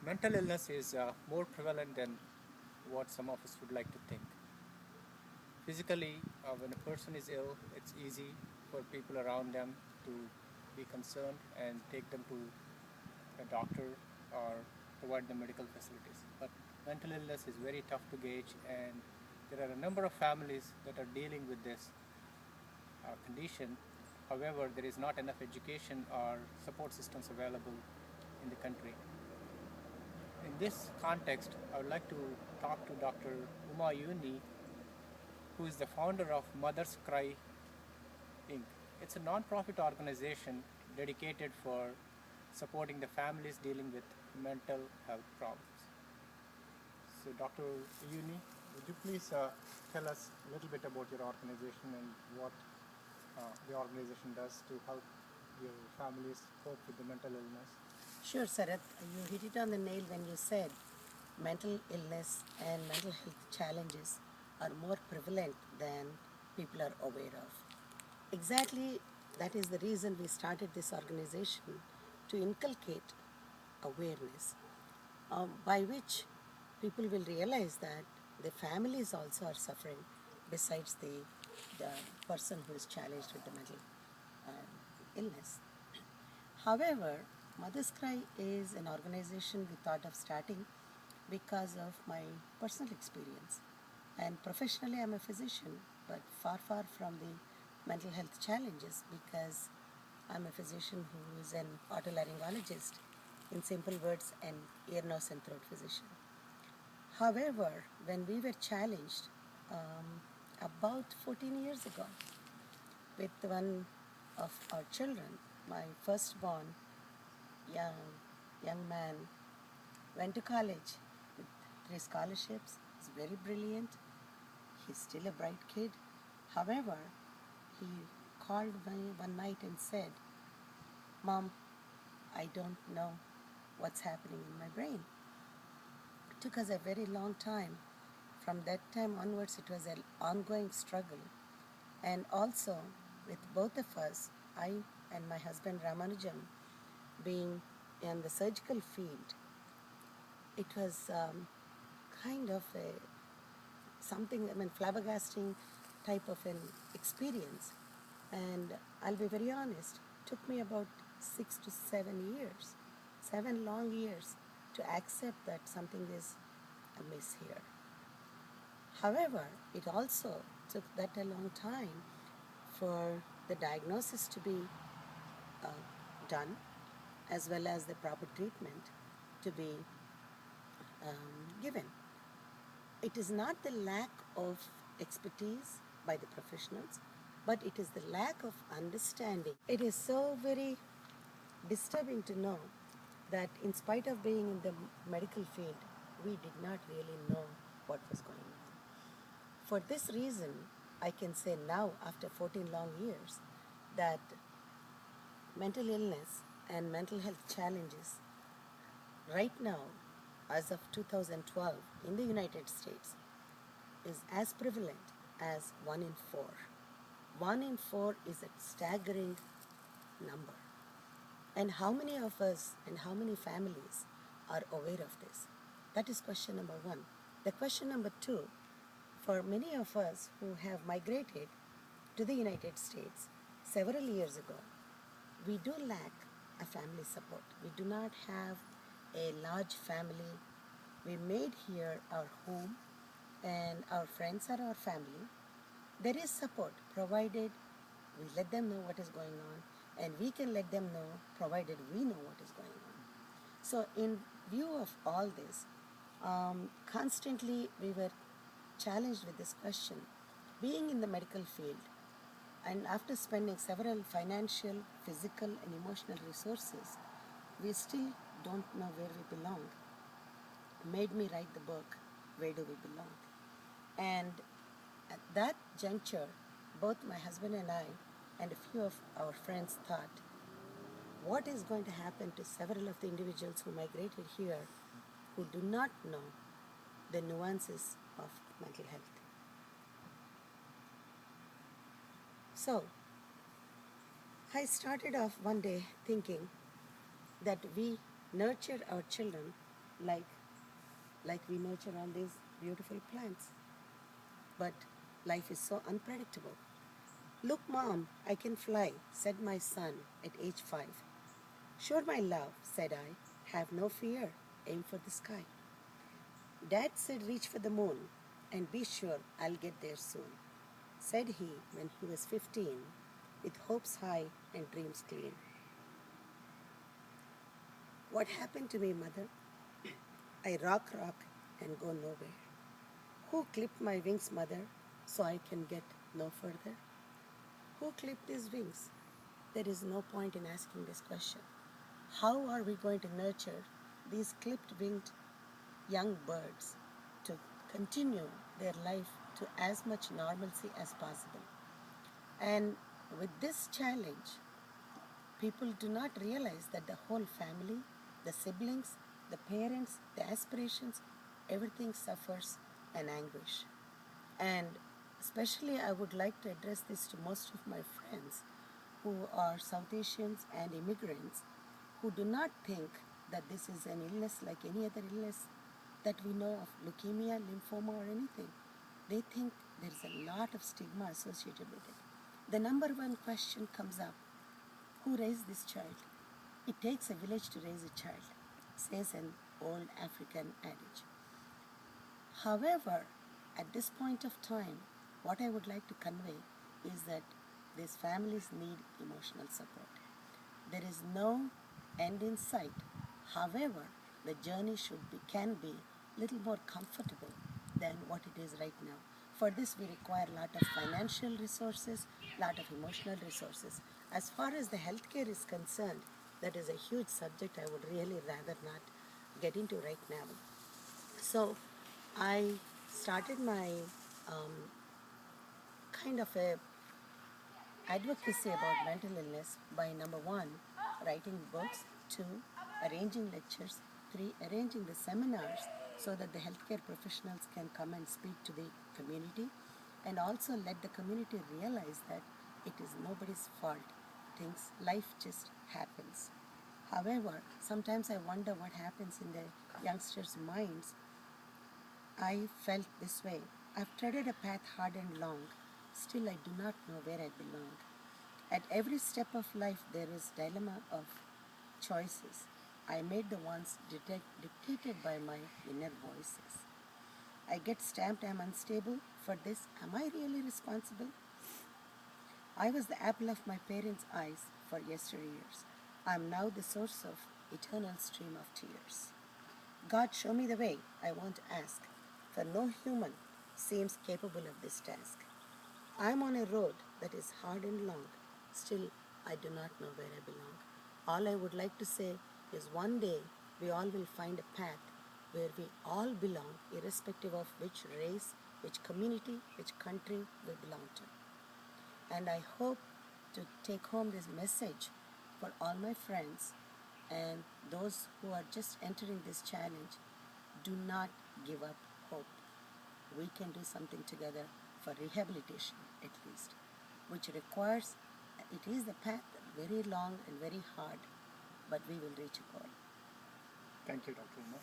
Mental illness is more prevalent than what some of us would like to think. Physically, when a person is ill, it's easy for people around them to be concerned and take them to a doctor or provide them medical facilities. But mental illness is very tough to gauge, and there are a number of families that are dealing with this condition. However, there is not enough education or support systems available in the country. In this context, I would like to talk to Dr. Uma Yuni, who is the founder of Mother's Cry Inc. It's a non-profit organization dedicated for supporting the families dealing with mental health problems. So, Dr. Yuni, would you please tell us a little bit about your organization and what the organization does to help your families cope with the mental illness? Sure, Sarath. You hit it on the nail when you said mental illness and mental health challenges are more prevalent than people are aware of. Exactly, that is the reason we started this organization, to inculcate awareness, by which people will realize that the families also are suffering besides the person who is challenged with the mental illness. However, Mother's Cry is an organization we thought of starting because of my personal experience. And professionally, I'm a physician, but far from the mental health challenges, because I'm a physician who is an otolaryngologist, in simple words, an ear, nose, and throat physician. However, when we were challenged about 14 years ago with one of our children, my firstborn young man went to college with 3 scholarships. He's very brilliant. He's still a bright kid. However, he called me one night and said, "Mom, I don't know what's happening in my brain." It took us a very long time. From that time onwards, it was an ongoing struggle. And also, with both of us, I and my husband Ramanujam, being in the surgical field, it was kind of something, flabbergasting type of an experience. And I'll be very honest, it took me about 6 to 7 years, 7 long years, to accept that something is amiss here. However, it also took that a long time for the diagnosis to be done, as well as the proper treatment to be given. It is not the lack of expertise by the professionals, but it is the lack of understanding. It is so very disturbing to know that in spite of being in the medical field, we did not really know what was going on. For this reason, I can say now, after 14 long years, that mental illness and mental health challenges right now, as of 2012, in the United States, is as prevalent as 1 in 4. 1 in 4 is a staggering number. And how many of us and how many families are aware of this? That is question number one. The question number two, for many of us who have migrated to the United States several years ago, we do lack a family support. We do not have a large family. We made here our home, and our friends are our family. There is support provided we let them know what is going on, and we can let them know provided we know what is going on. So in view of all this, constantly we were challenged with this question. Being in the medical field, and after spending several financial, physical, and emotional resources, we still don't know where we belong. Made me write the book, Where Do We Belong? And at that juncture, both my husband and I and a few of our friends thought, what is going to happen to several of the individuals who migrated here who do not know the nuances of mental health? So, I started off one day thinking that we nurture our children like we nurture all these beautiful plants. But life is so unpredictable. Look, Mom, I can fly, said my son at age 5. Sure, my love, said I. Have no fear. Aim for the sky. Dad said reach for the moon and be sure I'll get there soon, said he when he was 15, with hopes high and dreams clean. What happened to me, Mother? I rock and go nowhere. Who clipped my wings, Mother, so I can get no further? Who clipped these wings? There is no point in asking this question. How are we going to nurture these clipped winged young birds to continue their life to as much normalcy as possible? And with this challenge, people do not realize that the whole family, the siblings, the parents, the aspirations, everything suffers an anguish. And especially I would like to address this to most of my friends who are South Asians and immigrants who do not think that this is an illness like any other illness that we know of, leukemia, lymphoma or anything. They think there's a lot of stigma associated with it. The number one question comes up, who raised this child? It takes a village to raise a child, says an old African adage. However, at this point of time, what I would like to convey is that these families need emotional support. There is no end in sight. However, the journey can be a little more comfortable than what it is right now. For this, we require a lot of financial resources, a lot of emotional resources. As far as the healthcare is concerned, that is a huge subject I would really rather not get into right now. So, I started my kind of a advocacy about mental illness by number 1, writing books, 2, arranging lectures, 3, arranging the seminars so that the healthcare professionals can come and speak to the community, and also let the community realize that it is nobody's fault. Life just happens. However, sometimes I wonder what happens in the youngsters' minds. I felt this way. I've treaded a path hard and long. Still, I do not know where I belong. At every step of life, there is dilemma of choices. I made the ones dictated by my inner voices. I get stamped I'm unstable. For this, am I really responsible? I was the apple of my parents' eyes for yesteryears. I am now the source of eternal stream of tears. God, show me the way, I won't ask, for no human seems capable of this task. I am on a road that is hard and long. Still, I do not know where I belong. All I would like to say is one day we all will find a path where we all belong, irrespective of which race, which community, which country we belong to. And I hope to take home this message for all my friends and those who are just entering this challenge. Do not give up hope. We can do something together for rehabilitation at least, which requires, it is the path very long and very hard, but we will reach a goal. Thank you, Dr. Uma.